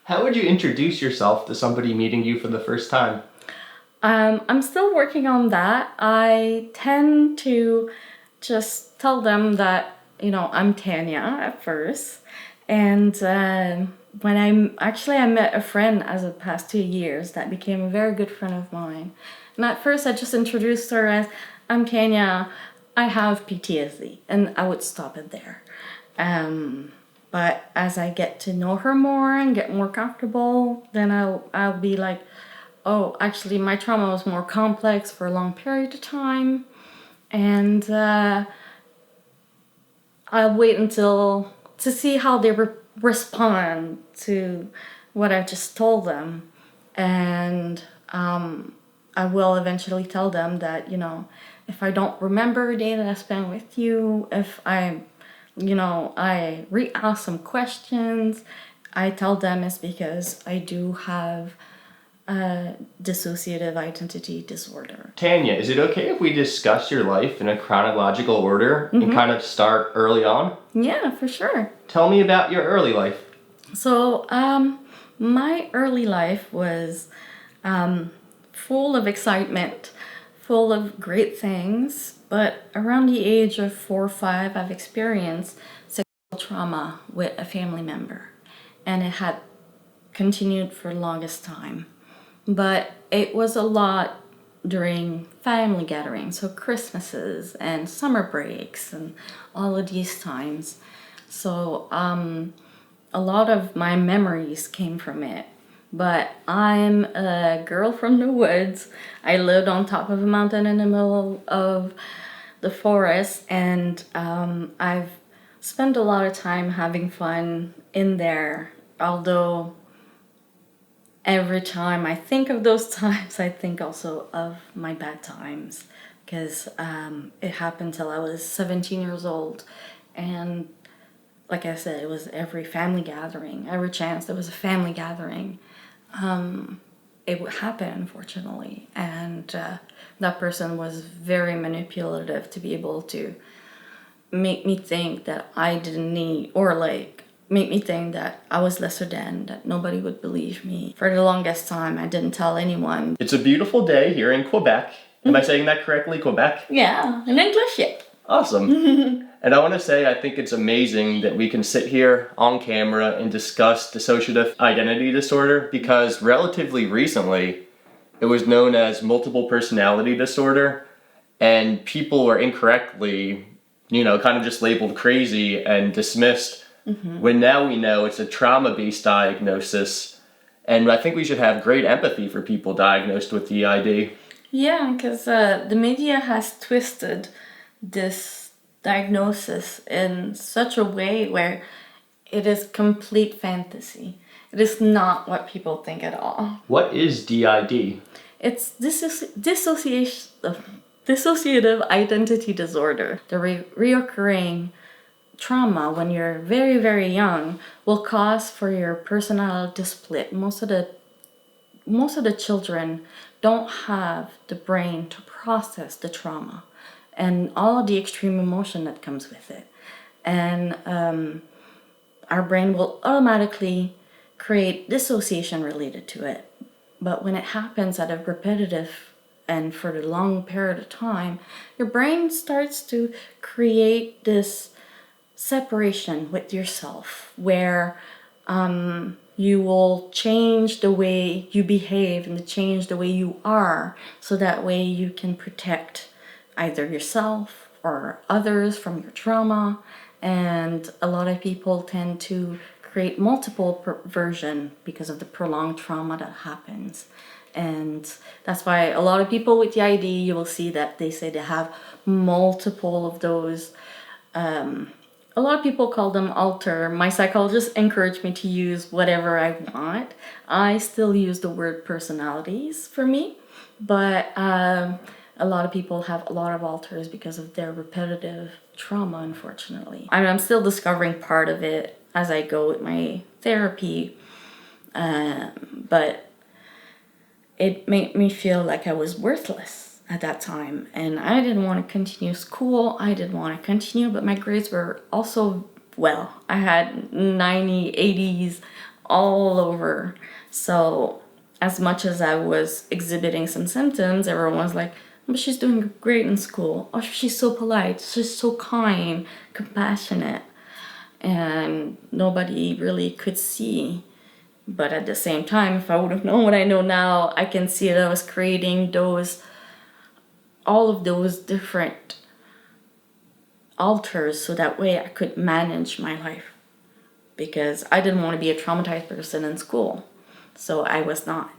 How would you introduce yourself to somebody meeting you for the first time? I'm still working on that. I tend to just tell them that, I'm Tania at first. And I met a friend as the past 2 years that became a very good friend of mine. And at first I just introduced her as, I'm Tania, I have PTSD. And I would stop it there. But as I get to know her more and get more comfortable, then I'll be like, oh, actually, my trauma was more complex for a long period of time. And I'll wait to see how they respond to what I just told them. And I will eventually tell them that, if I don't remember a day that I spent with you, if I re-ask some questions, I tell them it's because I do have dissociative identity disorder. Tania, is it okay if we discuss your life in a chronological order and kind of start early on? Yeah, for sure. Tell me about your early life. So, my early life was full of excitement, full of great things, but around the age of 4 or 5, I've experienced sexual trauma with a family member, and it had continued for the longest time. But it was a lot during family gatherings, so Christmases and summer breaks and all of these times. So a lot of my memories came from it. But I'm a girl from the woods. I lived on top of a mountain in the middle of the forest, and I've spent a lot of time having fun in there, although every time I think of those times, I think also of my bad times, because it happened till I was 17 years old. And like I said, it was every family gathering, every chance there was a family gathering, it would happen, unfortunately. And that person was very manipulative to be able to make me think that I didn't need, or make me think that I was lesser than, that nobody would believe me. For the longest time, I didn't tell anyone. It's a beautiful day here in Quebec. Am I saying that correctly? Quebec? Yeah, in English, yeah. Awesome. And I want to say I think it's amazing that we can sit here on camera and discuss dissociative identity disorder, because relatively recently it was known as multiple personality disorder, and people were incorrectly, kind of just labeled crazy and dismissed. When now we know it's a trauma-based diagnosis, and I think we should have great empathy for people diagnosed with DID. Yeah, because the media has twisted this diagnosis in such a way where it is complete fantasy. It is not what people think at all. What is DID? It's dissociative identity disorder. The reoccurring trauma when you're very, very young will cause for your personality to split. Most of the children don't have the brain to process the trauma and all of the extreme emotion that comes with it. And our brain will automatically create dissociation related to it. But when it happens at a repetitive and for the long period of time, your brain starts to create this separation with yourself, where you will change the way you behave and change the way you are, so that way you can protect either yourself or others from your trauma. And a lot of people tend to create multiple version because of the prolonged trauma that happens. And that's why a lot of people with DID, you will see that they say they have multiple of those. A lot of people call them alter. My psychologist encouraged me to use whatever I want. I still use the word personalities for me, but a lot of people have a lot of alters because of their repetitive trauma, unfortunately. I'm still discovering part of it as I go with my therapy, but it made me feel like I was worthless at that time, and I didn't want to continue school. I didn't want to continue, but my grades were also well. I had 90s, 80s all over. So as much as I was exhibiting some symptoms, everyone was like, but she's doing great in school. Oh, she's so polite. She's so kind, compassionate. And nobody really could see. But at the same time, if I would have known what I know now, I can see that I was creating all of those different alters so that way I could manage my life. Because I didn't want to be a traumatized person in school. So I was not.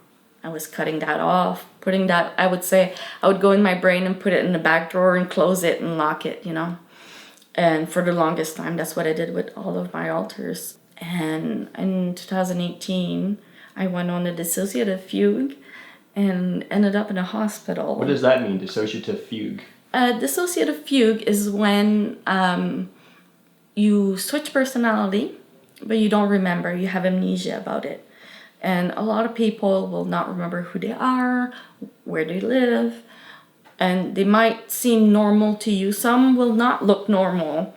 I was cutting that off, putting that, I would say, I would go in my brain and put it in the back drawer and close it and lock it, And for the longest time, that's what I did with all of my alters. And in 2018, I went on a dissociative fugue and ended up in a hospital. What does that mean, dissociative fugue? Dissociative fugue is when you switch personality, but you don't remember. You have amnesia about it. And a lot of people will not remember who they are, where they live, and they might seem normal to you. Some will not look normal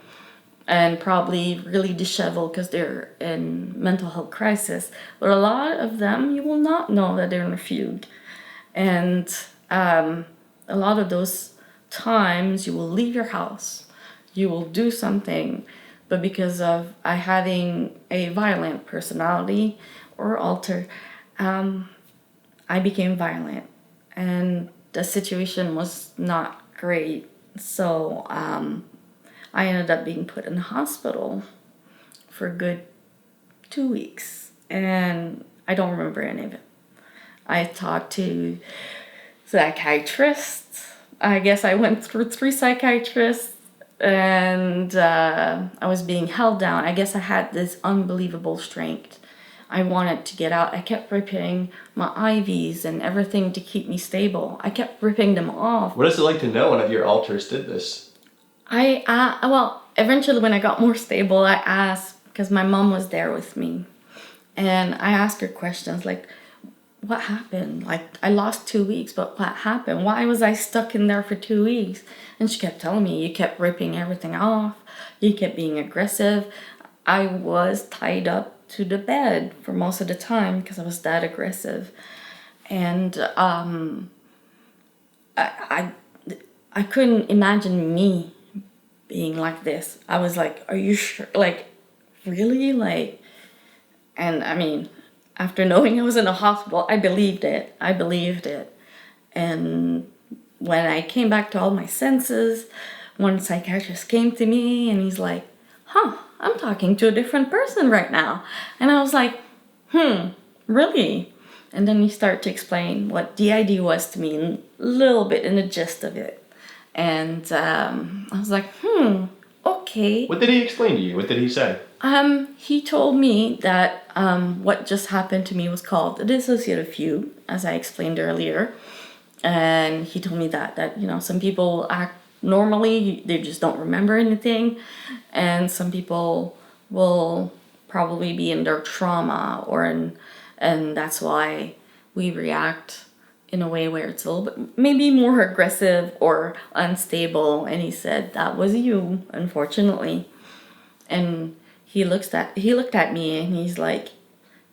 and probably really disheveled because they're in mental health crisis. But a lot of them, you will not know that they're in a fugue. And a lot of those times, you will leave your house, you will do something, but because of I having a violent personality or alter, I became violent, and the situation was not great. So I ended up being put in the hospital for a good 2 weeks, and I don't remember any of it. I talked to psychiatrists. I guess I went through 3 psychiatrists, and I was being held down. I guess I had this unbelievable strength. I wanted to get out. I kept ripping my IVs and everything to keep me stable. I kept ripping them off. What is it like to know one of your alters did this? Well, eventually when I got more stable, I asked, because my mom was there with me, and I asked her questions like, what happened? Like, I lost 2 weeks, but what happened? Why was I stuck in there for 2 weeks? And she kept telling me, you kept ripping everything off. You kept being aggressive. I was tied up to the bed for most of the time because I was that aggressive. And I couldn't imagine me being like this. I was like, are you sure? Like, really? Like, and I mean, after knowing I was in a hospital, I believed it. And when I came back to all my senses, one psychiatrist came to me and he's like, I'm talking to a different person right now. And I was like, really? And then he started to explain what DID was to me, a little bit in the gist of it. And I was like, okay. What did he explain to you? What did he say? He told me that what just happened to me was called a dissociative fugue, as I explained earlier. And he told me that some people act normally, they just don't remember anything. And some people will probably be in their trauma and that's why we react in a way where it's a little bit maybe more aggressive or unstable. And he said, that was you, unfortunately. And he looked at me and he's like,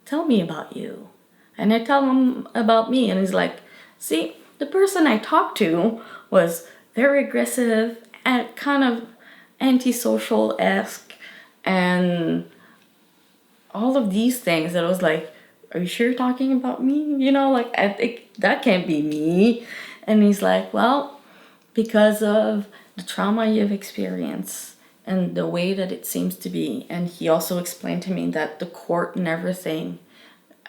tell me about you. And I tell him about me, and he's like, see, the person I talked to was very aggressive and kind of antisocial-esque and all of these things. And I was like, are you sure you're talking about me? Like, I think that can't be me. And he's like, well, because of the trauma you've experienced and the way that it seems to be. And he also explained to me that the court and everything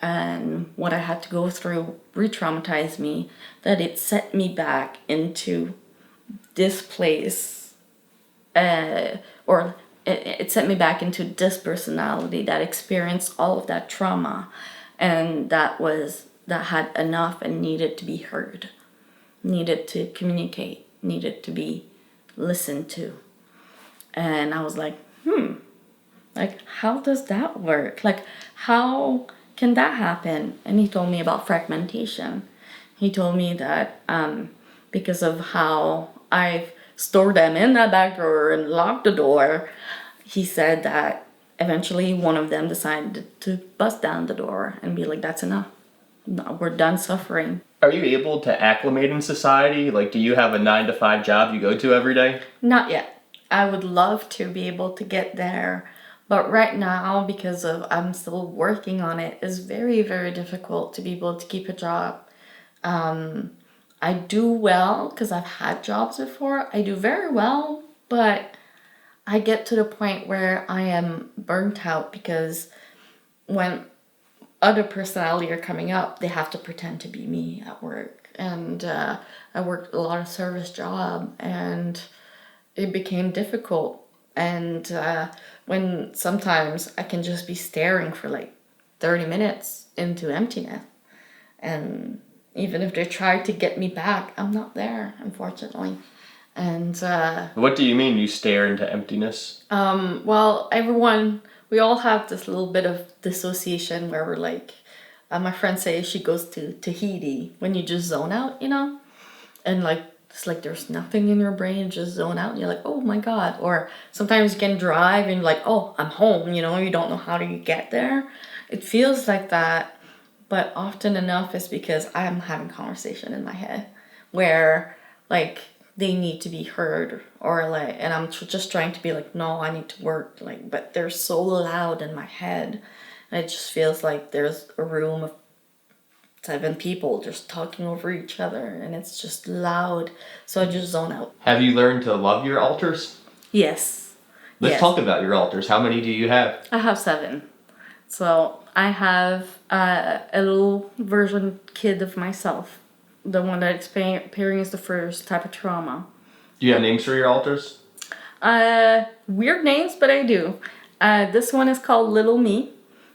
and what I had to go through re-traumatized me, that it set me back into this place, or it sent me back into this personality that experienced all of that trauma, and that had enough and needed to be heard, needed to communicate, needed to be listened to. And I was like, like, how does that work? Like, how can that happen? And he told me about fragmentation. He told me that because of how I've stored them in that back drawer and locked the door, he said that eventually one of them decided to bust down the door and be like, that's enough. No, we're done suffering. Are you able to acclimate in society? Like, do you have a 9 to 5 job you go to every day? Not yet. I would love to be able to get there. But right now, because of I'm still working on it, it's very, very difficult to be able to keep a job. I do well because I've had jobs before. I do very well, but I get to the point where I am burnt out because when other personality are coming up, they have to pretend to be me at work. And I worked a lot of service job, and it became difficult. And when sometimes I can just be staring for like 30 minutes into emptiness, and even if they try to get me back, I'm not there, unfortunately. And What do you mean you stare into emptiness? well, we all have this little bit of dissociation where we're like, my friend says she goes to Tahiti when you just zone out, and like it's like there's nothing in your brain, just zone out, and you're like, oh my god. Or sometimes you can drive and you're like, oh, I'm home, you don't know how to get there. It feels like that, but often enough it's because I'm having conversation in my head where like they need to be heard, or like, and I'm just trying to be like, no, I need to work, like, but they're so loud in my head, and it just feels like there's a room of 7 people just talking over each other, and it's just loud, so I just zone out. Have you learned to love your alters? Yes. Let's talk about your alters. How many do you have? I have 7. So I have a little version kid of myself, the one that experienced the first type of trauma. Do you have names for your alters? Weird names, but I do. This one is called Little Me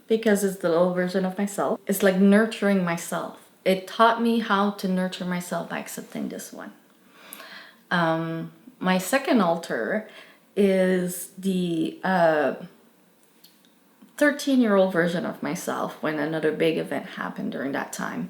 because it's the little version of myself. It's like nurturing myself. It taught me how to nurture myself by accepting this one. My second alter is the 13-year-old version of myself when another big event happened during that time.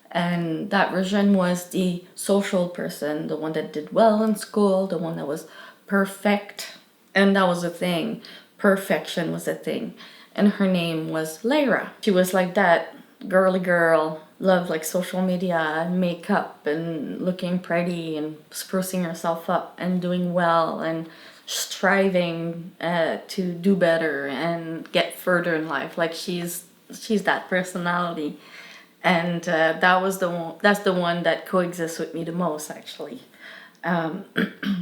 And that version was the social person, the one that did well in school, the one that was perfect. And that was a thing. Perfection was a thing. And her name was Lyra. She was like that girly girl, loved like social media and makeup and looking pretty and sprucing herself up and doing well and striving to do better and get further in life. Like she's that personality. And that's the one that coexists with me the most, actually,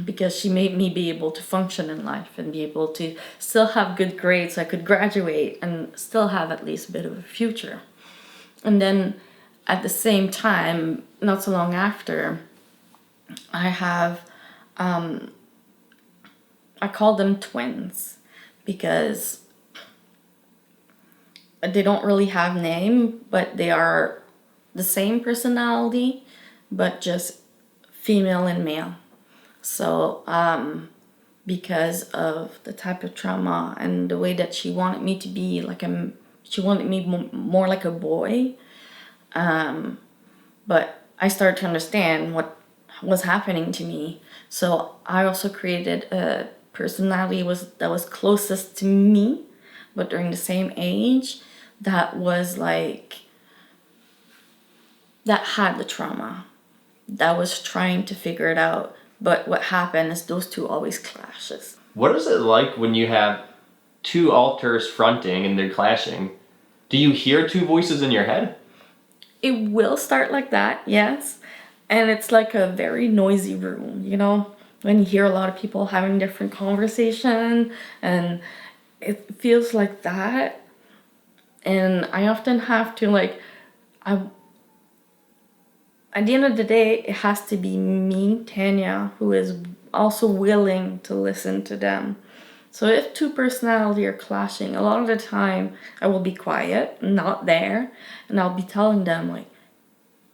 because she made me be able to function in life and be able to still have good grades so I could graduate and still have at least a bit of a future. And then at the same time, not so long after, I have, I call them twins because they don't really have name, but they are the same personality, but just female and male. So because of the type of trauma and the way that she wanted me to be she wanted me more like a boy, but I started to understand what was happening to me. So I also created a personality that was closest to me, but during the same age, that was like, that had the trauma, that was trying to figure it out. But what happened is those two always clashes. What is it like when you have 2 alters fronting and they're clashing? Do you hear 2 voices in your head? It will start like that, yes. And it's like a very noisy room, when you hear a lot of people having different conversation, and it feels like that. And I often have to at the end of the day, it has to be me, Tania, who is also willing to listen to them. So if 2 personalities are clashing, a lot of the time I will be quiet, not there, and I'll be telling them like,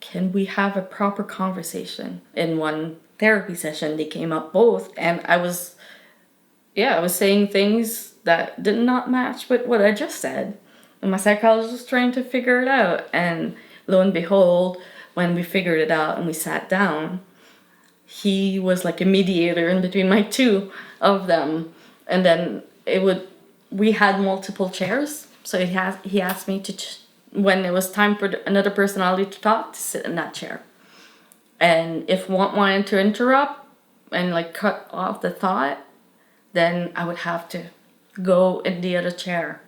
can we have a proper conversation? In one therapy session, they came up both, and I was saying things that did not match with what I just said. And my psychologist was trying to figure it out. And lo and behold, when we figured it out and we sat down, he was like a mediator in between my 2 of them. And then we had multiple chairs. So he asked me when it was time for another personality to talk, to sit in that chair. And if one wanted to interrupt and like cut off the thought, then I would have to go in the other chair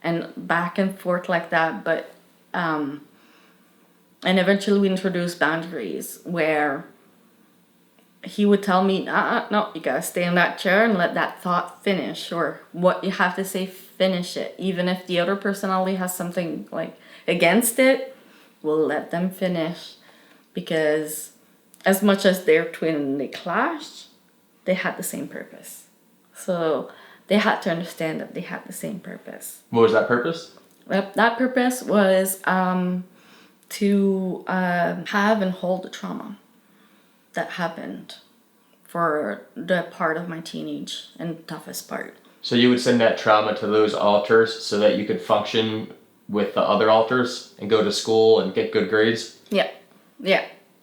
and back and forth like that. But and eventually we introduced boundaries where he would tell me, no, you gotta stay in that chair and let that thought finish, or what you have to say, finish it. Even if the other personality has something like against it, we'll let them finish, because as much as they're twin and they clash, they had the same purpose. So they had to understand that they had the same purpose. What was that purpose? That purpose was to have and hold the trauma that happened for the part of my teenage and toughest part. So you would send that trauma to those alters so that you could function with the other alters and go to school and get good grades? Yeah,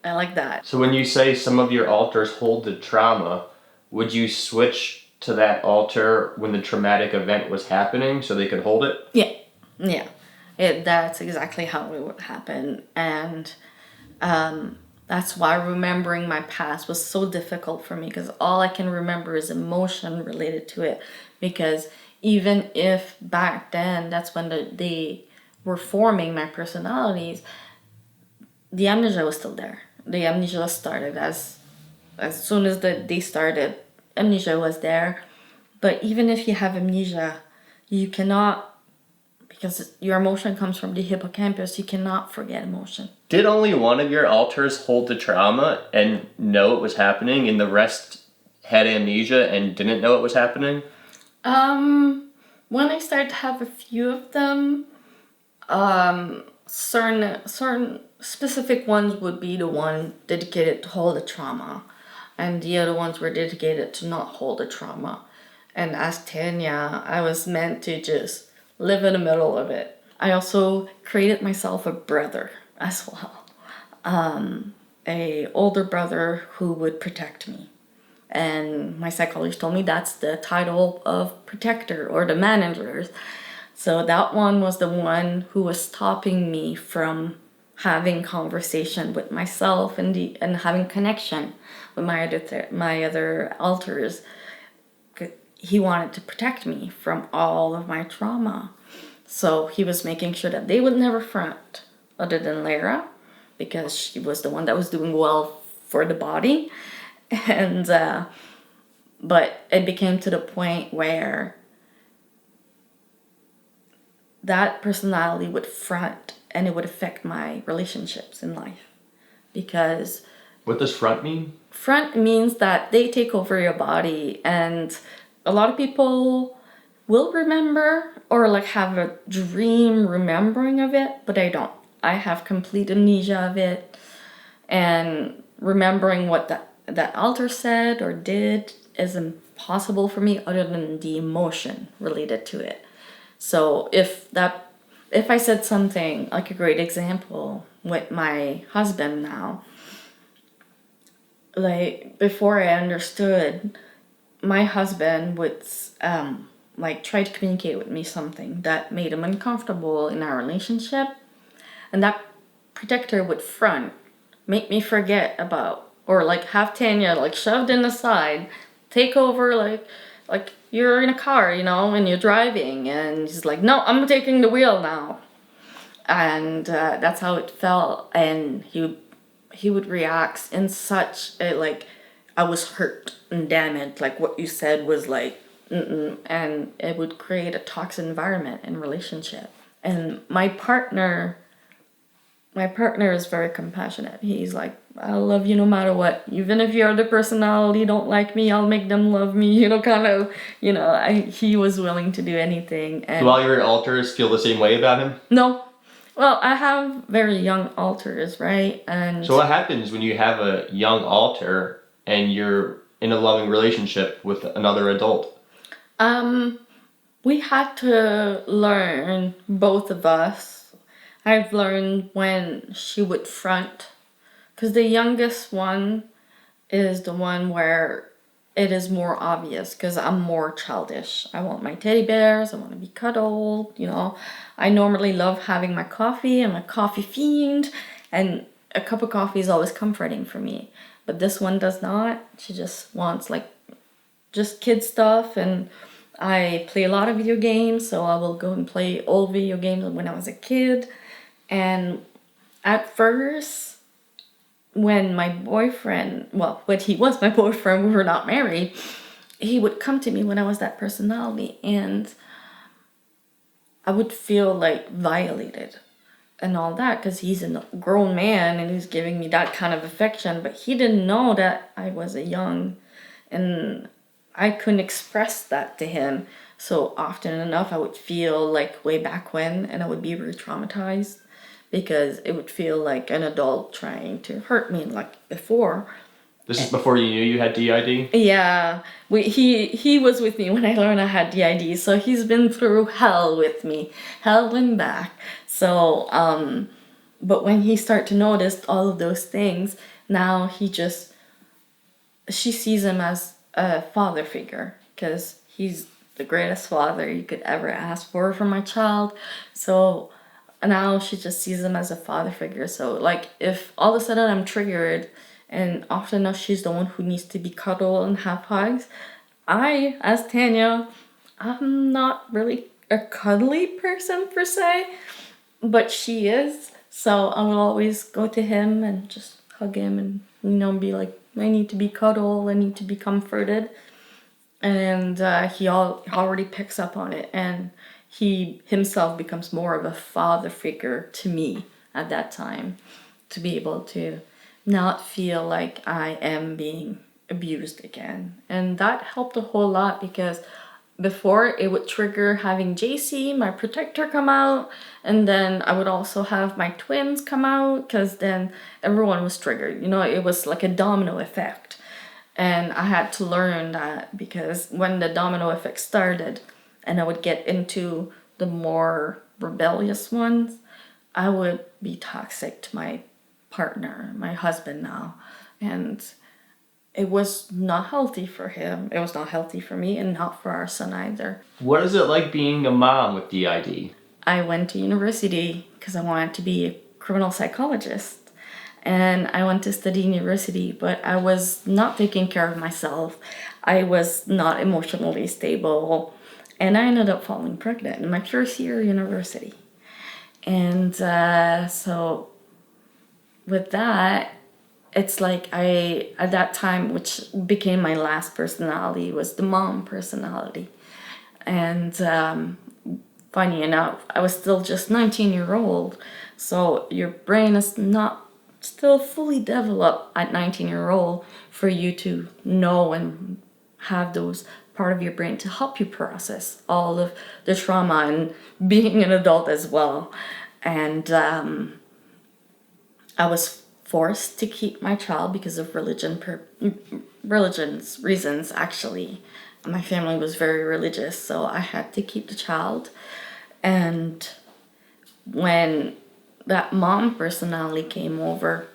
I like that. So when you say some of your alters hold the trauma, would you switch to that alter when the traumatic event was happening so they could hold it? Yeah. That's exactly how it would happen. And that's why remembering my past was so difficult for me, because all I can remember is emotion related to it. Because even if back then, that's when they were forming my personalities, the amnesia was still there. The amnesia started as soon as they started, amnesia was there. But even if you have amnesia, you cannot, because your emotion comes from the hippocampus, you cannot forget emotion. Did only one of your alters hold the trauma and know it was happening, and the rest had amnesia and didn't know it was happening? When I started to have a few of them, certain specific ones would be the one dedicated to hold the trauma, and the other ones were dedicated to not hold the trauma. And as Tania, I was meant to just live in the middle of it. I also created myself a brother as well, a older brother who would protect me. And my psychologist told me that's the title of protector or the managers. So that one was the one who was stopping me from having conversation with myself and having connection with my other alters. He wanted to protect me from all of my trauma. So he was making sure that they would never front, other than Lara, because she was the one that was doing well for the body. And but it became to the point where that personality would front, and it would affect my relationships in life. Because what does front mean? Front means that they take over your body, and a lot of people will remember or like have a dream remembering of it, but I don't. I have complete amnesia of it, and remembering what that alter said or did is impossible for me, other than the emotion related to it. So if I said something, like a great example with my husband now, like before I understood, my husband would like try to communicate with me something that made him uncomfortable in our relationship, and that protector would front, make me forget about, or like have Tania like shoved in the side, take over, like you're in a car, and you're driving, and he's like, no, I'm taking the wheel now. And that's how it felt. And he would react in such a, like, I was hurt and damaged, like what you said was like, and it would create a toxic environment in relationship. And my partner is very compassionate. He's like, I'll love you no matter what. Even if your other personality don't like me, I'll make them love me. He was willing to do anything. And do all your alters feel the same way about him? No. Well, I have very young alters, right? And so what happens when you have a young alter and you're in a loving relationship with another adult? We had to learn, both of us. I've learned when she would front, because the youngest one is the one where it is more obvious because I'm more childish. I want my teddy bears. I want to be cuddled. You know, I normally love having my coffee. I'm a coffee fiend, and a cup of coffee is always comforting for me. But this one does not. She just wants like just kid stuff, and I play a lot of video games, so I will go and play old video games when I was a kid. And at first, when my boyfriend, well, when he was my boyfriend, we were not married, he would come to me when I was that personality, and I would feel like violated and all that because he's a grown man and he's giving me that kind of affection, but he didn't know that I was a young, and I couldn't express that to him. So often enough, I would feel like way back when, and I would be re-traumatized because it would feel like an adult trying to hurt me like before. This is before you knew you had DID? Yeah, he was with me when I learned I had DID, so he's been through hell with me, hell and back. So, but when he started to notice all of those things, now she sees him as a father figure because he's the greatest father you could ever ask for my child. So now she just sees him as a father figure. So like if all of a sudden I'm triggered, and often enough she's the one who needs to be cuddled and have hugs, I, as Tania, I'm not really a cuddly person per se, but she is. So I will always go to him and just hug him and, be like, I need to be cuddled, I need to be comforted. And he already picks up on it, and he himself becomes more of a father figure to me at that time, to be able to not feel like I am being abused again. And that helped a whole lot because before it would trigger having JC, my protector, come out, and then I would also have my twins come out because then everyone was triggered. It was like a domino effect. And I had to learn that because when the domino effect started and I would get into the more rebellious ones, I would be toxic to my partner, my husband now. And it was not healthy for him. It was not healthy for me and not for our son either. What is it like being a mom with DID? I went to university because I wanted to be a criminal psychologist. And I went to study in university, but I was not taking care of myself. I was not emotionally stable. And I ended up falling pregnant in my first year of university. And so with that, it's like at that time, which became my last personality, was the mom personality. And funny enough, I was still just 19-year-old. So your brain is not still fully developed at 19-year-old for you to know and have those part of your brain to help you process all of the trauma and being an adult as well. And I was forced to keep my child because of religion's reasons. Actually, my family was very religious, so I had to keep the child. And when that mom personality came over,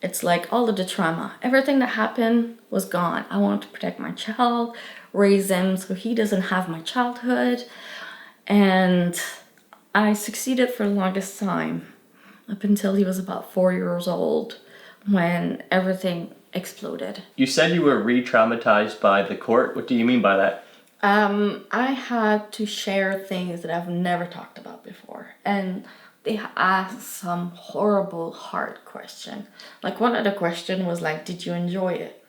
it's like all of the trauma, everything that happened was gone. I wanted to protect my child, raise him so he doesn't have my childhood. And I succeeded for the longest time, up until he was about 4 years old, when everything exploded. You said you were re-traumatized by the court. What do you mean by that? I had to share things that I've never talked about before. And they asked some horrible, hard question. Like one of the question was like, did you enjoy it?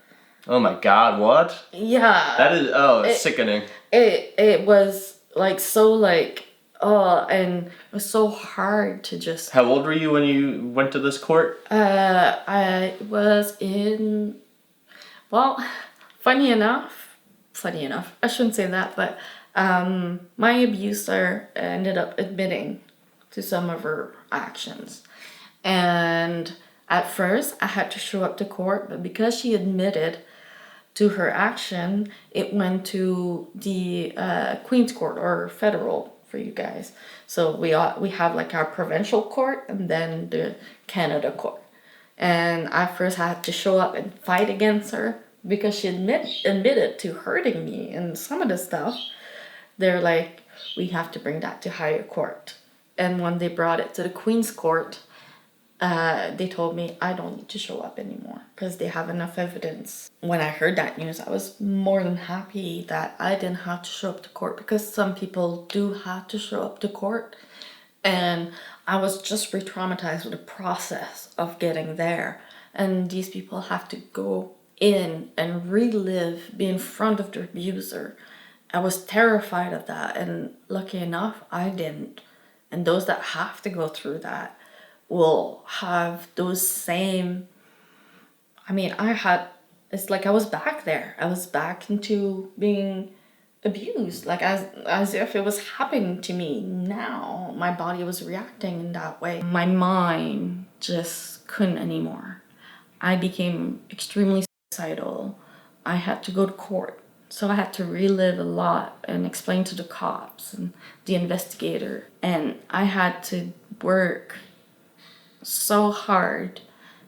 Oh my God, what? Yeah. That is, it's sickening. It was like so like, and it was so hard to just... How old were you when you went to this court? I was in, well, funny enough, I shouldn't say that, but my abuser ended up admitting to some of her actions. And at first I had to show up to court, but because she admitted to her action, it went to the Queen's Court, or federal for you guys. So we have like our provincial court and then the Canada court. And I first had to show up and fight against her because she admitted to hurting me and some of the stuff. They're like, we have to bring that to higher court. And when they brought it to the Queen's Court, they told me I don't need to show up anymore because they have enough evidence. When I heard that news, I was more than happy that I didn't have to show up to court, because some people do have to show up to court. And I was just re-traumatized with the process of getting there. And these people have to go in and relive, be in front of their abuser. I was terrified of that, and lucky enough, I didn't. And those that have to go through that will have those same... it's like I was back there. I was back into being abused, like as if it was happening to me now. My body was reacting in that way. My mind just couldn't anymore. I became extremely suicidal. I had to go to court, so I had to relive a lot and explain to the cops and the investigator. And I had to work so hard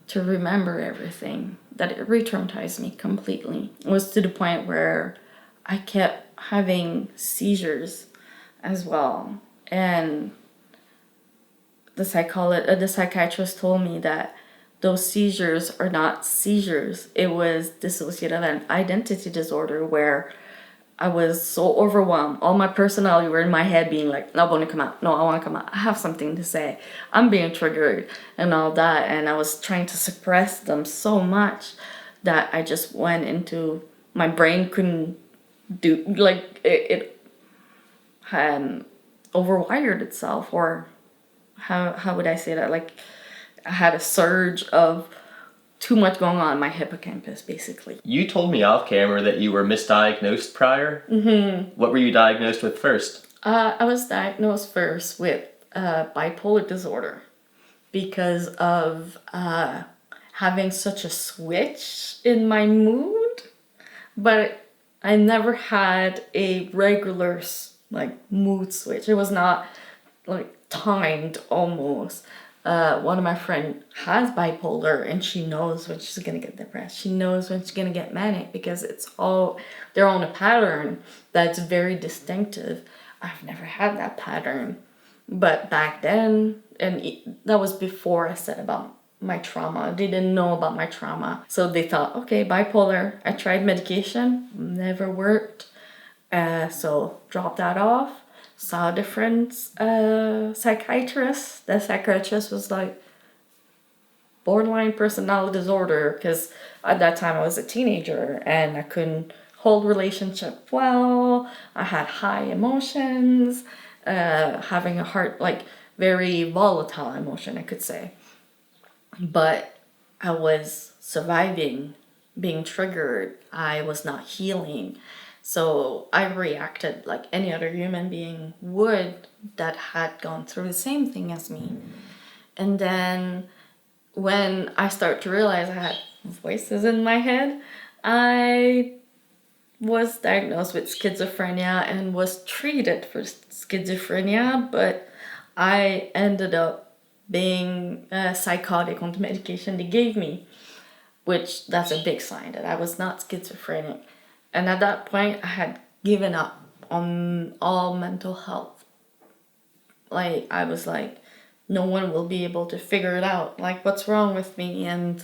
to remember everything that it re-traumatized me completely. It was to the point where I kept having seizures as well. And the psychiatrist told me that those seizures are not seizures. It was dissociative identity disorder, where I was so overwhelmed. All my personality were in my head being like, no, I want to come out. No, I want to come out. I have something to say. I'm being triggered and all that. And I was trying to suppress them so much that I just went into... my brain couldn't do... like, it had overwired itself, or how would I say that? Like, I had a surge of too much going on in my hippocampus, basically. You told me off camera that you were misdiagnosed prior. Mm-hmm. What were you diagnosed with first? I was diagnosed first with bipolar disorder because of having such a switch in my mood. But I never had a regular mood switch. It was not like timed almost. One of my friends has bipolar, and she knows when she's gonna get depressed. She knows when she's gonna get manic, because they're on a pattern that's very distinctive. I've never had that pattern, but back then, that was before I said about my trauma. They didn't know about my trauma, so they thought, okay, bipolar. I tried medication, never worked, so dropped that off. Saw a different psychiatrist. The psychiatrist was like, borderline personality disorder, because at that time I was a teenager and I couldn't hold relationship well. I had high emotions, having a heart, like very volatile emotion, I could say. But I was surviving, being triggered. I was not healing. So I reacted like any other human being would that had gone through the same thing as me. And then when I start to realize I had voices in my head, I was diagnosed with schizophrenia and was treated for schizophrenia, but I ended up being psychotic on the medication they gave me, which that's a big sign that I was not schizophrenic. And at that point, I had given up on all mental health. Like, I was like, no one will be able to figure it out. Like, what's wrong with me? And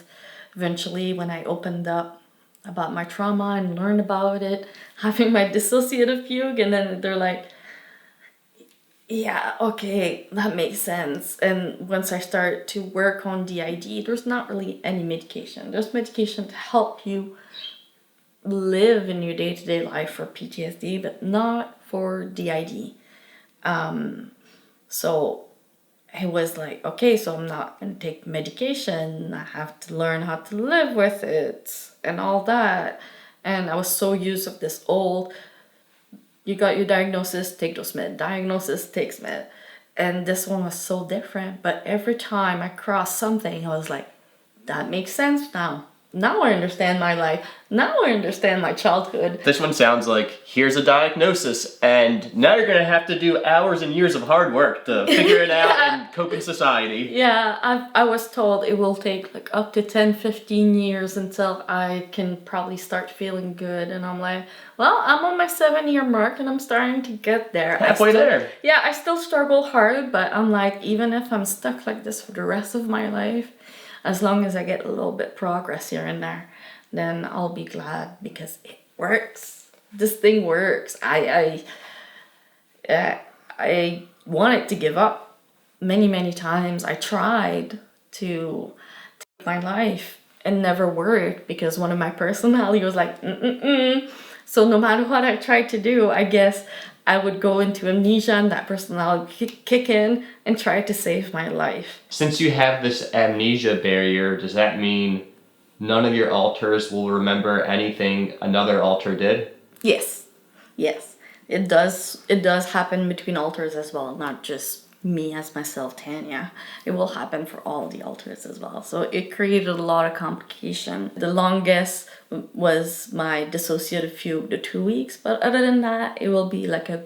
eventually, when I opened up about my trauma and learned about it, having my dissociative fugue, and then they're like, yeah, okay, that makes sense. And once I started to work on DID, there's not really any medication. There's medication to help you live in your day-to-day life for PTSD, but not for DID. So it was like, okay, so I'm not going to take medication. I have to learn how to live with it and all that. And I was so used to this old, you got your diagnosis, take those meds. Diagnosis, takes med. And this one was so different. But every time I crossed something, I was like, that makes sense now. now I understand my life. Now I understand my childhood. This one sounds like, here's a diagnosis, and now you're gonna have to do hours and years of hard work to figure it out and cope in society. Yeah, I was told it will take like up to 10, 15 years until I can probably start feeling good. And I'm like, well, I'm on my 7-year mark and I'm starting to get there. Halfway there. Yeah, I still struggle hard, but I'm like, even if I'm stuck like this for the rest of my life, as long as I get a little bit progress here and there, then I'll be glad because it works. This thing works. I wanted to give up many times. I tried to take my life and never worked because one of my personality was like, So no matter what I tried to do, I guess I would go into amnesia and that personality kick in and try to save my life. Since you have this amnesia barrier, does that mean none of your alters will remember anything another alter did? Yes. It does happen between alters as well, not just me as myself, Tania. It will happen for all the alters as well. So it created a lot of complication. The longest was my dissociative fugue, the 2 weeks, but other than that, it will be like a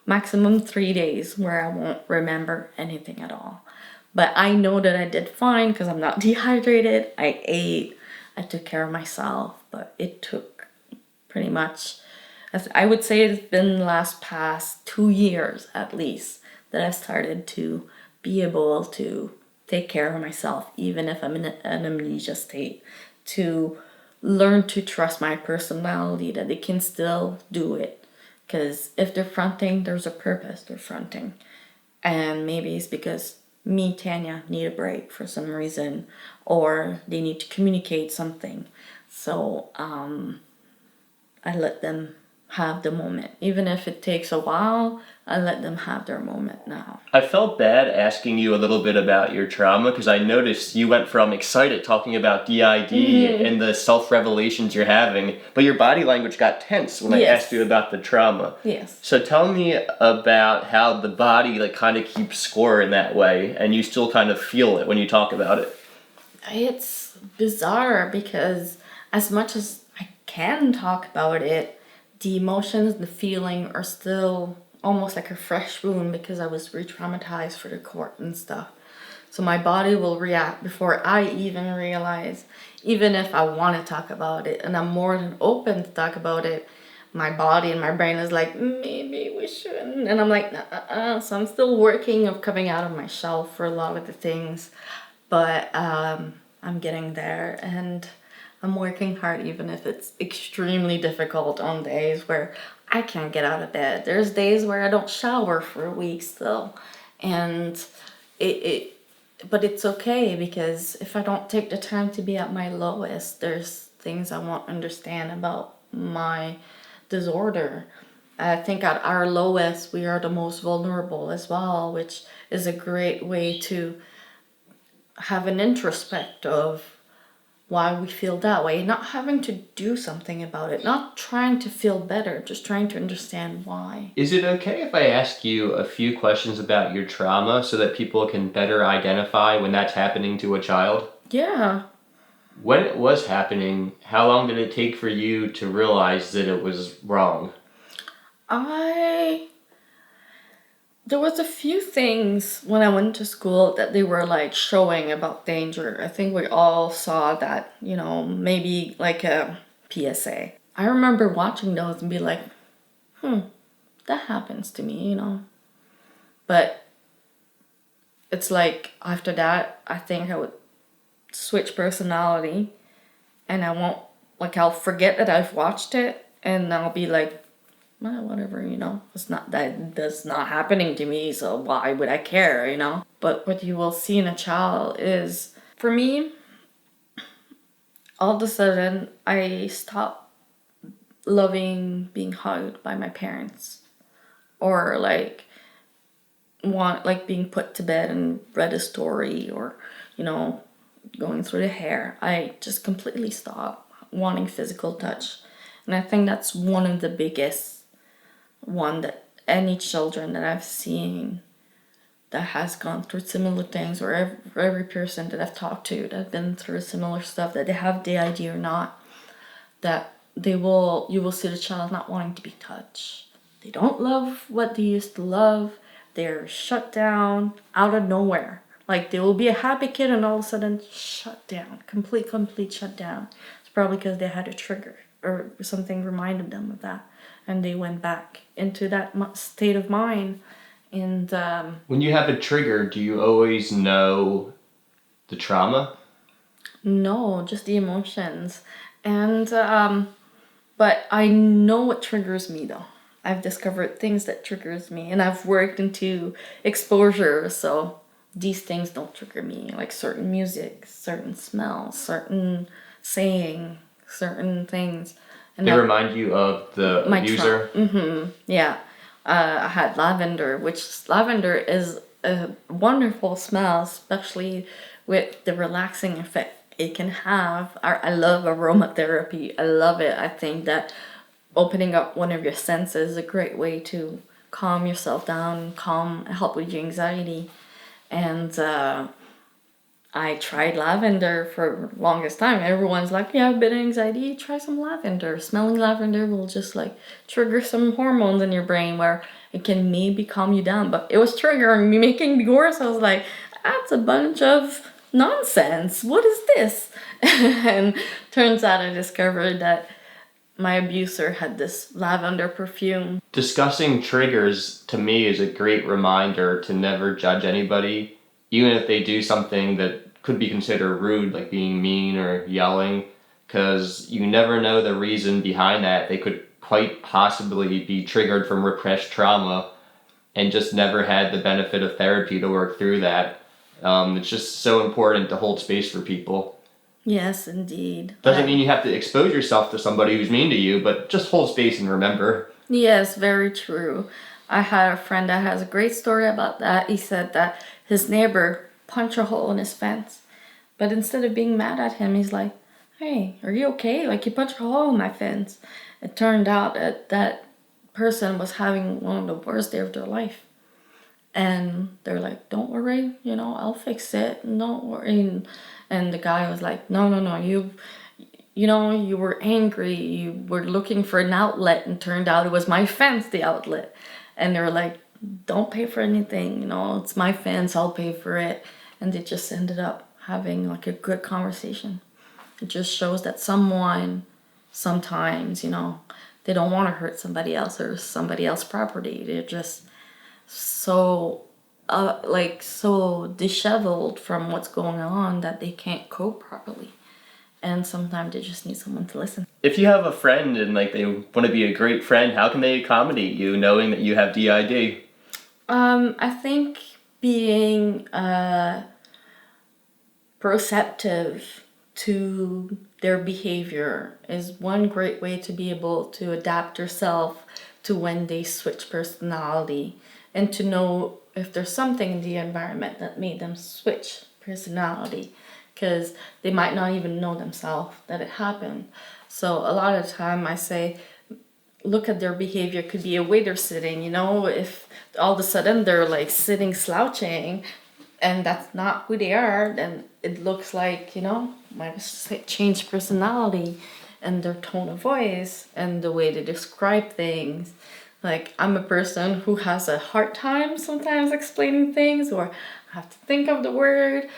maximum 3 days where I won't remember anything at all. But I know that I did fine because I'm not dehydrated. I ate, I took care of myself, but it took pretty much, I would say it's been the past 2 years at least that I've started to be able to take care of myself, even if I'm in an amnesia state, to learn to trust my personality, that they can still do it. Because if they're fronting, there's a purpose they're fronting. And maybe it's because me, Tania, need a break for some reason, or they need to communicate something. So I let them have the moment. Even if it takes a while, I let them have their moment now. I felt bad asking you a little bit about your trauma because I noticed you went from excited talking about DID and the self-revelations you're having, but your body language got tense when I asked you about the trauma. Yes. So tell me about how the body like kind of keeps score in that way and you still kind of feel it when you talk about it. It's bizarre because as much as I can talk about it, the emotions, the feeling are still almost like a fresh wound because I was re-traumatized for the court and stuff. So my body will react before I even realize, even if I want to talk about it and I'm more than open to talk about it, my body and my brain is like, maybe we shouldn't. And I'm like, So I'm still working of coming out of my shell for a lot of the things. But I'm getting there and I'm working hard even if it's extremely difficult on days where I can't get out of bed. There's days where I don't shower for a week still. And but it's okay because if I don't take the time to be at my lowest, there's things I won't understand about my disorder. I think at our lowest, we are the most vulnerable as well, which is a great way to have an introspect of why we feel that way, not having to do something about it, not trying to feel better, just trying to understand why. Is it okay if I ask you a few questions about your trauma so that people can better identify when that's happening to a child? Yeah. When it was happening, how long did it take for you to realize that it was wrong? There was a few things when I went to school that they were like showing about danger. I think we all saw that, maybe like a PSA. I remember watching those and be like, that happens to me, But it's like after that, I think I would switch personality and I'll forget that I've watched it and I'll be like, well, whatever, it's not that's not happening to me, so why would I care, But what you will see in a child is, for me, all of a sudden, I stopped loving being hugged by my parents, or being put to bed and read a story, or, going through the hair. I just completely stopped wanting physical touch, and I think that's one of the biggest one that any children that I've seen that has gone through similar things, or every person that I've talked to that have been through similar stuff, that they have DID or not, that you will see the child not wanting to be touched. They don't love what they used to love. They're shut down out of nowhere. Like, they will be a happy kid and all of a sudden shut down, complete shut down. It's probably because they had a trigger or something reminded them of that, and they went back into that state of mind. And when you have a trigger, do you always know the trauma? No, just the emotions. And but I know what triggers me though. I've discovered things that triggers me, and I've worked into exposure, so these things don't trigger me, like certain music, certain smells, certain saying, certain things. And They remind you of the abuser? Yeah. I had lavender, which lavender is a wonderful smell, especially with the relaxing effect it can have. I love aromatherapy. I love it. I think that opening up one of your senses is a great way to calm yourself down, help with your anxiety. And I tried lavender for the longest time. Everyone's like, you have a bit of anxiety, try some lavender. Smelling lavender will just like trigger some hormones in your brain where it can maybe calm you down. But it was triggering me, making me worse. I was like, that's a bunch of nonsense. What is this? And turns out I discovered that my abuser had this lavender perfume. Discussing triggers to me is a great reminder to never judge anybody, even if they do something that could be considered rude, like being mean or yelling, because you never know the reason behind that. They could quite possibly be triggered from repressed trauma and just never had the benefit of therapy to work through that. It's just so important to hold space for people. Yes, indeed. Doesn't mean you have to expose yourself to somebody who's mean to you, but just hold space and remember. Yes, very true. I had a friend that has a great story about that. He said that his neighbor punched a hole in his fence. But instead of being mad at him, he's like, hey, are you okay? Like, you punched a hole in my fence. It turned out that that person was having one of the worst days of their life. And they're like, don't worry, I'll fix it. Don't worry. And the guy was like, no, you were angry. You were looking for an outlet, and turned out it was my fence, the outlet. And they were like, don't pay for anything. It's my fence. I'll pay for it. And they just ended up having like a good conversation. It just shows that someone sometimes, they don't want to hurt somebody else or somebody else's property. They're just so so disheveled from what's going on that they can't cope properly. And sometimes they just need someone to listen. If you have a friend and like they want to be a great friend, how can they accommodate you knowing that you have DID? I think being perceptive to their behavior is one great way to be able to adapt yourself to when they switch personality, and to know if there's something in the environment that made them switch personality, because they might not even know themselves that it happened. So a lot of the time I say, look at their behavior. Could be a way they're sitting, if all of a sudden they're like sitting slouching and that's not who they are, then it looks like, might change personality and their tone of voice and the way they describe things. Like, I'm a person who has a hard time sometimes explaining things, or I have to think of the word.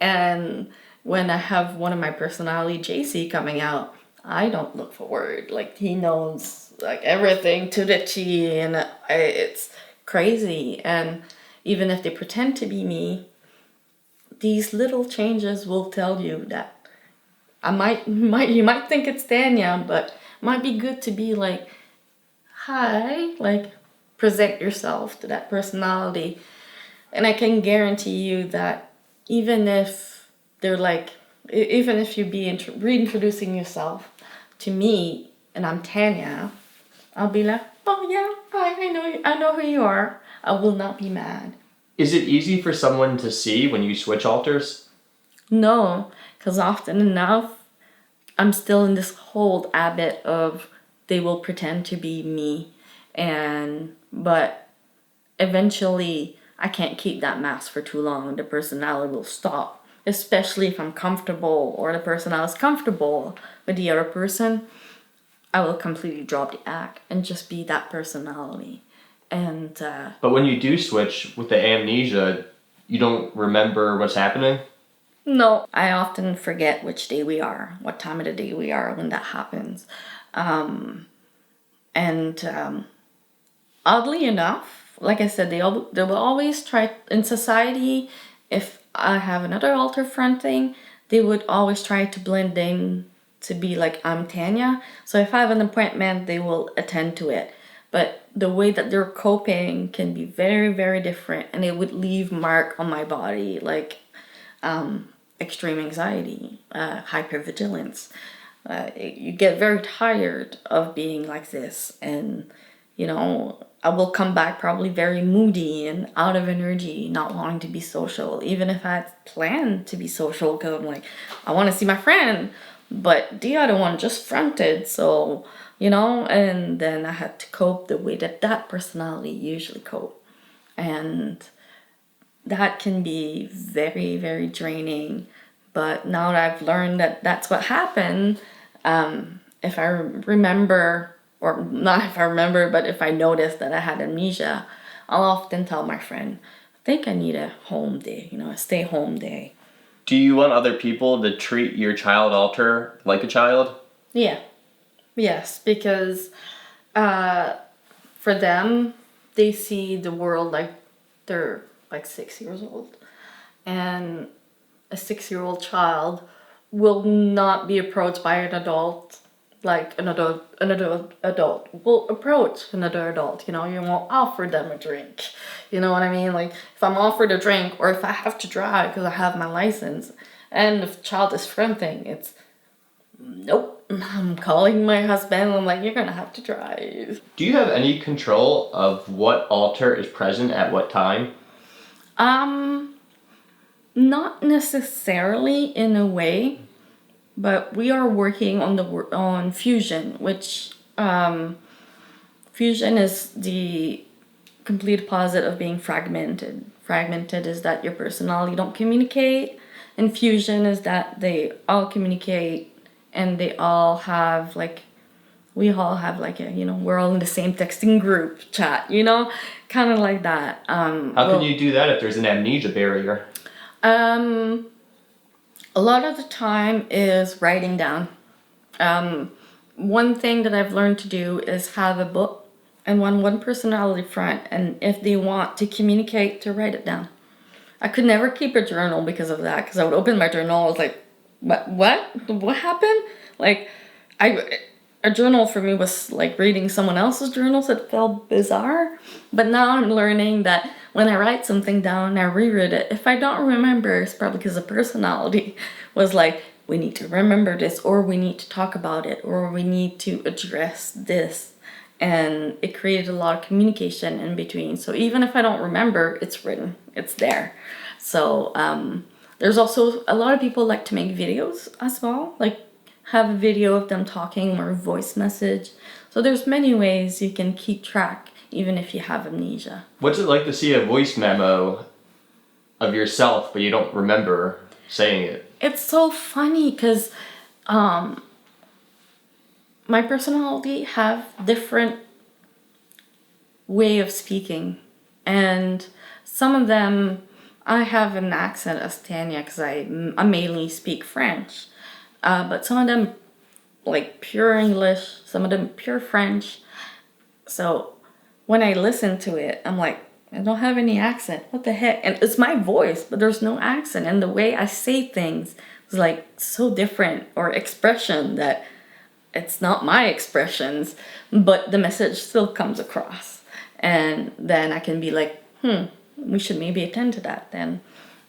And when I have one of my personality, JC, coming out, I don't look for word. Like, he knows like everything to the T, and it's crazy. And even if they pretend to be me, these little changes will tell you that you might think it's Tania, but it might be good to be like, hi, like, present yourself to that personality. And I can guarantee you that even if you be reintroducing yourself to me and I'm Tania, I'll be like, oh yeah, hi, I know who you are. I will not be mad. Is it easy for someone to see when you switch alters? No, because often enough, I'm still in this whole habit of they will pretend to be me, but eventually I can't keep that mask for too long. The personality will stop, especially if I'm comfortable or the personality is comfortable with the other person. I will completely drop the act and just be that personality. And But when you do switch with the amnesia, you don't remember what's happening? no, I often forget which day we are, what time of the day we are when that happens. And oddly enough, like I said, they will always try in society. If I have another alter fronting, they would always try to blend in to be like I'm Tania. So if I have an appointment, they will attend to it. But the way that they're coping can be very, very different, and it would leave mark on my body, like extreme anxiety, hypervigilance. You get very tired of being like this, and I will come back probably very moody and out of energy, not wanting to be social, even if I had planned to be social, because I'm like, I want to see my friend, but the other one just fronted, so, and then I had to cope the way that personality usually cope. And that can be very, very draining. But now that I've learned that that's what happened, if I remember, or not if I remember, but if I notice that I had amnesia, I'll often tell my friend, I think I need a home day, a stay home day. Do you want other people to treat your child alter like a child? Yeah. Yes, because for them, they see the world like they're like 6 years old. And a 6-year-old child will not be approached by an adult like another adult will approach another adult. You won't offer them a drink. You know what I mean? Like, if I'm offered a drink, or if I have to drive because I have my license, and if the child is fronting, it's nope. I'm calling my husband. I'm like, you're gonna have to drive. Do you have any control of what alter is present at what time? Not necessarily in a way, but we are working on fusion, which fusion is the complete opposite of being fragmented. Fragmented is that your personality don't communicate, and fusion is that they all communicate, and they all have like, we all have like a, we're all in the same texting group chat, kind of like that. How can you do that if there's an amnesia barrier? A lot of the time is writing down. One thing that I've learned to do is have a book and one personality front, and if they want to communicate, to write it down. I could never keep a journal because of that, because I would open my journal, I was like, what happened? Like, a journal for me was like reading someone else's journals. It felt bizarre. But now I'm learning that when I write something down, I reread it. If I don't remember, it's probably because the personality was like, we need to remember this, or we need to talk about it, or we need to address this. And it created a lot of communication in between. So even if I don't remember, it's written, it's there. So there's also a lot of people like to make videos as well, like have a video of them talking or a voice message. So there's many ways you can keep track even if you have amnesia. What's it like to see a voice memo of yourself but you don't remember saying it? It's so funny because my personality have different way of speaking, and some of them I have an accent as Tania because I mainly speak French. But some of them, like pure English, some of them pure French. So when I listen to it, I'm like, I don't have any accent. What the heck? And it's my voice, but there's no accent. And the way I say things is like so different, or expression, that it's not my expressions, but the message still comes across. And then I can be like, we should maybe attend to that then.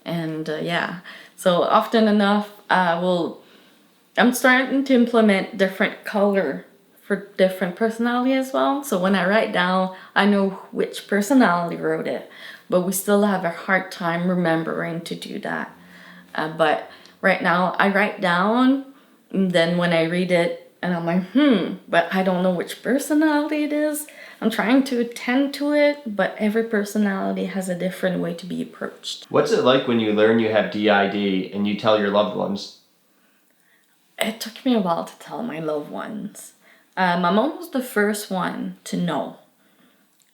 And yeah, so often enough, I'm starting to implement different color for different personality as well. So when I write down, I know which personality wrote it, but we still have a hard time remembering to do that. But right now I write down, and then when I read it and I'm like, but I don't know which personality it is. I'm trying to attend to it, but every personality has a different way to be approached. What's it like when you learn you have DID and you tell your loved ones? It took me a while to tell my loved ones. My mom was the first one to know.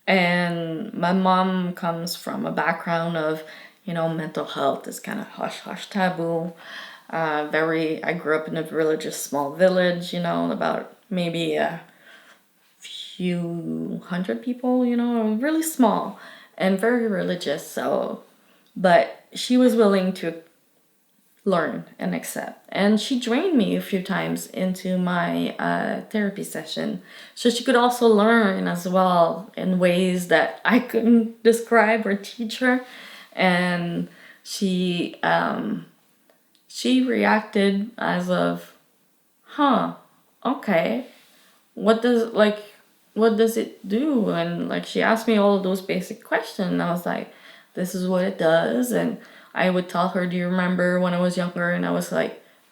And my mom comes from a background of, mental health is kind of hush-hush taboo. I grew up in a religious small village, about maybe a few hundred people, really small and very religious. So, but she was willing to learn and accept. And she drained me a few times into my therapy session. So she could also learn as well in ways that I couldn't describe or teach her. And she reacted as of, okay, what does it do? And she asked me all of those basic questions. And I was like, this is what it does. And I would tell her, do you remember when I was younger and I was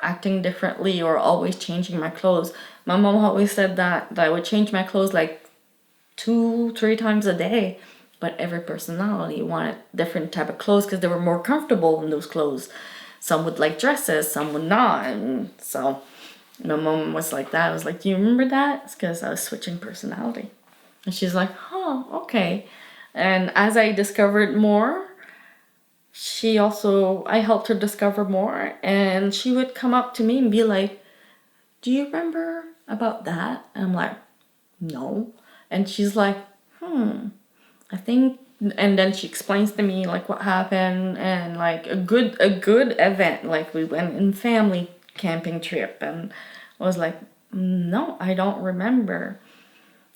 acting differently or always changing my clothes? My mom always said that I would change my clothes 2-3 times a day, but every personality wanted different type of clothes because they were more comfortable in those clothes. Some would like dresses, some would not. And so my mom was like that. I was like, do you remember that? It's because I was switching personality. And she's like, okay. And as I discovered more, I helped her discover more, and she would come up to me and be like, do you remember about that? And I'm like, no. And she's like, I think, and then she explains to me what happened and a good event. We went in family camping trip, and I was like, no, I don't remember.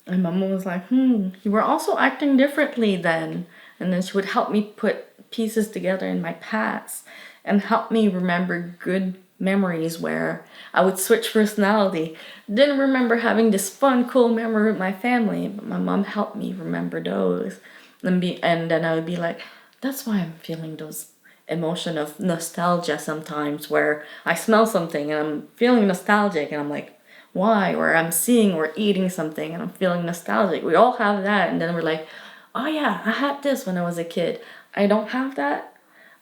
And my mom was like, you were also acting differently then. And then she would help me put pieces together in my past and help me remember good memories where I would switch personality. Didn't remember having this fun, cool memory with my family, but my mom helped me remember those. And then I would be like, that's why I'm feeling those emotion of nostalgia sometimes, where I smell something and I'm feeling nostalgic and I'm like, why? Or I'm seeing or eating something and I'm feeling nostalgic. We all have that, and then we're like, oh yeah, I had this when I was a kid. I don't have that,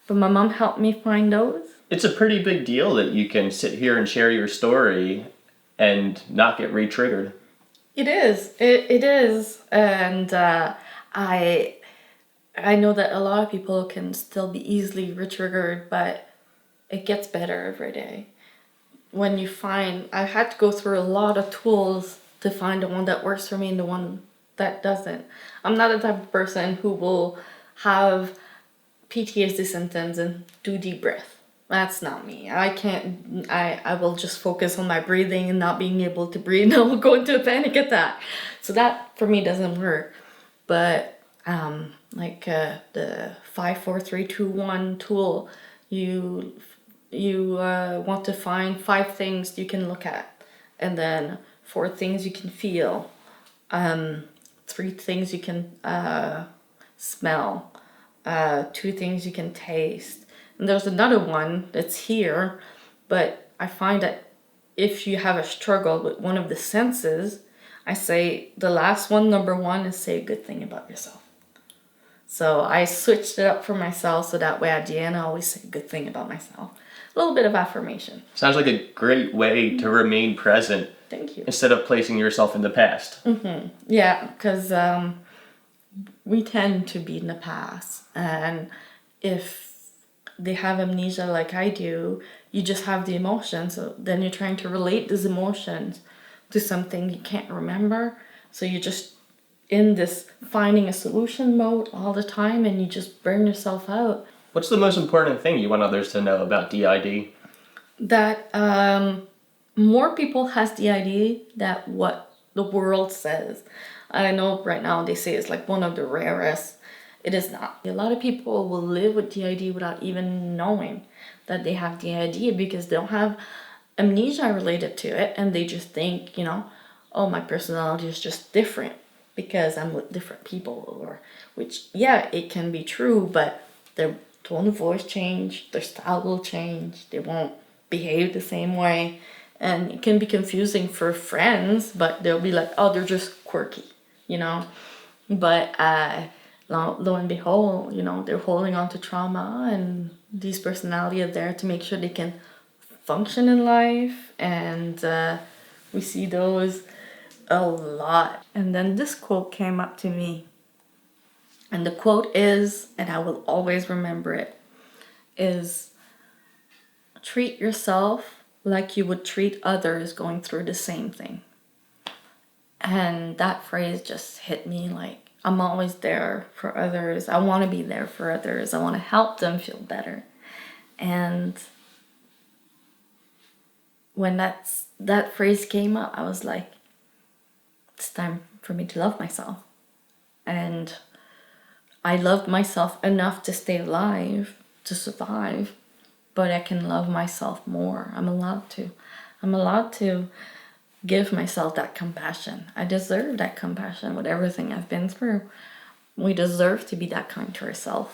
but my mom helped me find those. It's a pretty big deal that you can sit here and share your story and not get re-triggered. It is. It is. And I know that a lot of people can still be easily re-triggered, but it gets better every day. When you find, I had to go through a lot of tools to find the one that works for me and the one that doesn't. I'm not the type of person who will have PTSD symptoms and do deep breath. That's not me. I can't, I will just focus on my breathing and not being able to breathe, and I will go into a panic attack. So that for me doesn't work. But the 5, 4, 3, 2, 1 tool, you want to find 5 things you can look at, and then 4 things you can feel, 3 things you can smell, 2 things you can taste. And there's another one that's here, but I find that if you have a struggle with one of the senses, I say the last one, number 1, is say a good thing about yourself. So I switched it up for myself, so that way at the end I always say a good thing about myself. A little bit of affirmation. Sounds like a great way to remain present. Thank you. Instead of placing yourself in the past. Mm-hmm. Yeah, because we tend to be in the past. And if they have amnesia like I do, you just have the emotions. So then you're trying to relate these emotions to something you can't remember. So you're just in this finding a solution mode all the time, and you just burn yourself out. What's the most important thing you want others to know about DID? That more people has DID than what the world says. I know right now they say it's one of the rarest. It is not. A lot of people will live with DID without even knowing that they have DID because they don't have amnesia related to it, and they just think, oh, my personality is just different because I'm with different people, which, yeah, it can be true, but their tone of voice change, their style will change, they won't behave the same way, and it can be confusing for friends, but they'll be like, oh, they're just quirky. you know. But lo and behold, you know, they're holding on to trauma, and these personalities are there to make sure they can function in life. And we see those a lot. And then this quote came up to me. And the quote is, and I will always remember it, is treat yourself like you would treat others going through the same thing. And that phrase just hit me like, I'm always there for others. I want to be there for others. I want to help them feel better. And when that phrase came up, I was like, it's time for me to love myself. And I loved myself enough to stay alive, to survive, but I can love myself more. I'm allowed to. I'm allowed to give myself that compassion. I deserve that compassion with everything I've been through. We deserve to be that kind to ourselves.